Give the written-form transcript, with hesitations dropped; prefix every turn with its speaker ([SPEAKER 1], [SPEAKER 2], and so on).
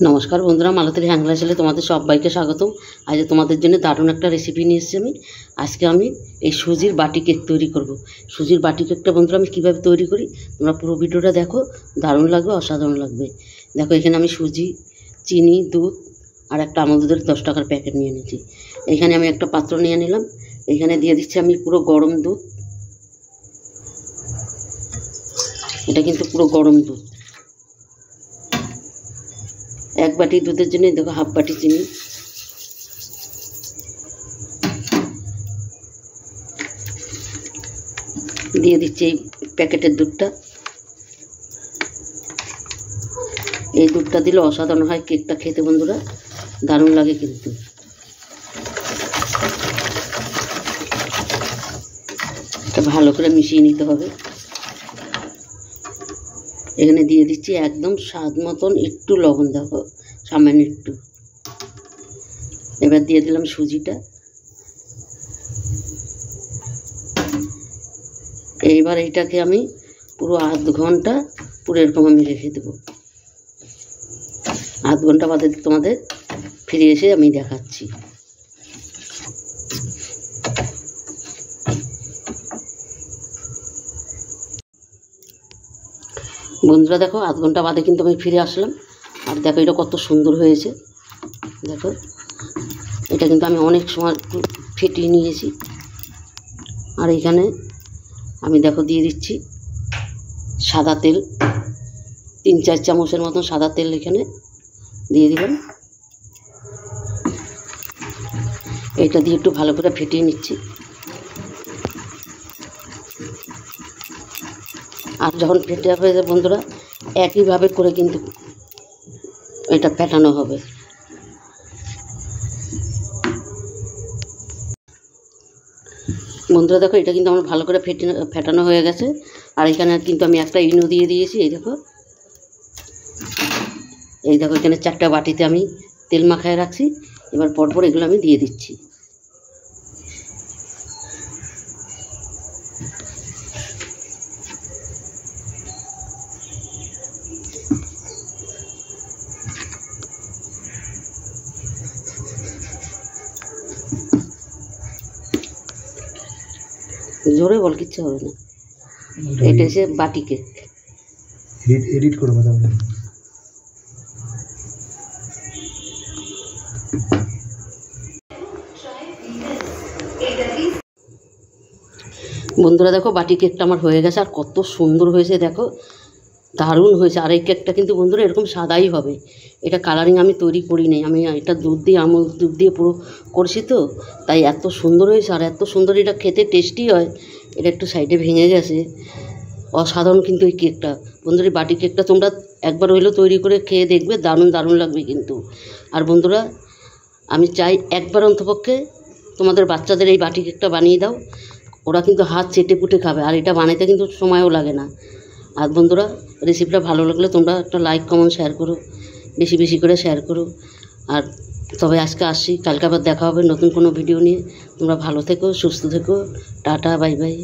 [SPEAKER 1] নমস্কার বন্ধুরা, মালতীর হ্যাংলা ছেলে তোমাদের সবাইকে স্বাগতম। আজ তোমাদের জন্য দারুণ একটা রেসিপি নিয়ে এসেছি আজকে আমি এই সুজির বাটি কেক তৈরি করব। সুজির বাটি কেকটা বন্ধুরা আমি কীভাবে তৈরি করি তোমরা পুরো ভিডিওটা দেখো, দারুণ লাগবে, অসাধারণ লাগবে। দেখো এখানে আমি সুজি, চিনি, দুধ আর একটা আমুল দুধের 10 টাকার প্যাকেট নিয়ে নিয়েছি। এখানে আমি একটা পাত্র নিয়ে নিলাম, এখানে দিয়ে দিচ্ছি আমি পুরো গরম দুধ। এটা কিন্তু পুরো গরম দুধ। এক বাটি দুধের জন্য দেখো হাফ বাটি চিনি, দিয়ে দিচ্ছি এই প্যাকেটের দুধটা। এই দুধটা দিলে অসাধারণ হয় কেকটা খেতে বন্ধুরা, দারুণ লাগে কিন্তু। এটা ভালো করে মিশিয়ে নিতে হবে। এখানে দিয়ে দিচ্ছি একদম স্বাদ মতন একটু লবণ, দেখো সামান্য একটু। এবার দিয়ে দিলাম সুজিটা। এইবার এইটাকে আমি পুরো আধ ঘন্টা পুরো এরকম আমি রেখে দেবো। আধ ঘন্টা বাদে তোমাদের ফিরে এসে আমি দেখাচ্ছি। বন্ধুরা দেখো আধ ঘন্টা বাদে কিন্তু আমি ফিরে আসলাম। আর দেখো এটা কত সুন্দর হয়েছে। দেখো এটা কিন্তু আমি অনেক সময় ফেটিয়ে নিয়েছি। আর এখানে আমি দেখো দিয়ে দিচ্ছি সাদা তেল, 3-4 চামচের মতন সাদা তেল এখানে দিয়ে দিলাম। এটা দিয়ে একটু ভালো করে ফেটিয়ে নিচ্ছি। আর যখন ফেটে হয়ে যায় বন্ধুরা, একইভাবে করে কিন্তু এটা ফেটানো হবে। বন্ধুরা দেখো এটা কিন্তু আমার ভালো করে ফেটানো হয়ে গেছে। আর এখানে কিন্তু আমি একটা ইনো দিয়ে দিয়েছি। এই দেখো এখানে 4টা বাটিতে আমি তেল মাখায় রাখছি। এবার পরপর এগুলো আমি দিয়ে দিচ্ছি। জোরে বল, কিচ্ছু হবে না। এটা হচ্ছে বাটি কেক।
[SPEAKER 2] এডিট করে কথা বলেন।
[SPEAKER 1] বন্ধুরা দেখো বাটি কেকটা আমার হয়ে গেছে। আর কত সুন্দর হয়েছে দেখো, দারুণ হয়েছে। আর এই কেকটা কিন্তু বন্ধুরা এরকম সাদাই হবে। এটা কালারিং আমি তৈরি করি নাই, আমি এটা দুধ দিয়ে আমুল দুধ দিয়ে পুরো করছি তো, তাই এত সুন্দর হয়েছে। আর এত সুন্দর, এটা খেতে টেস্টি হয়। এটা একটু সাইডে ভেঙে গেছে, অসাধারণ কিন্তু এই কেকটা। বন্ধুরা বাটি কেকটা তোমরা একবার হইলেও তৈরি করে খেয়ে দেখবে, দারুণ দারুণ লাগবে কিন্তু। আর বন্ধুরা আমি চাই একবার অন্তপক্ষে তোমাদের বাচ্চাদের এই বাটি কেকটা বানিয়ে দাও, ওরা কিন্তু হাত চেটে পুটে খাবে। আর এটা বানাইতে কিন্তু সময়ও লাগে না। আর বন্ধুরা রেসিপিটা ভালো লাগলে তোমরা একটা লাইক, কমেন্ট, শেয়ার করো, বেশি বেশি করে শেয়ার করো। আর তবে আজকে আসছি, কালকে আবার দেখা হবে নতুন কোনো ভিডিও নিয়ে। তোমরা ভালো থেকো, সুস্থ থেকো, টাটা, বাই বাই।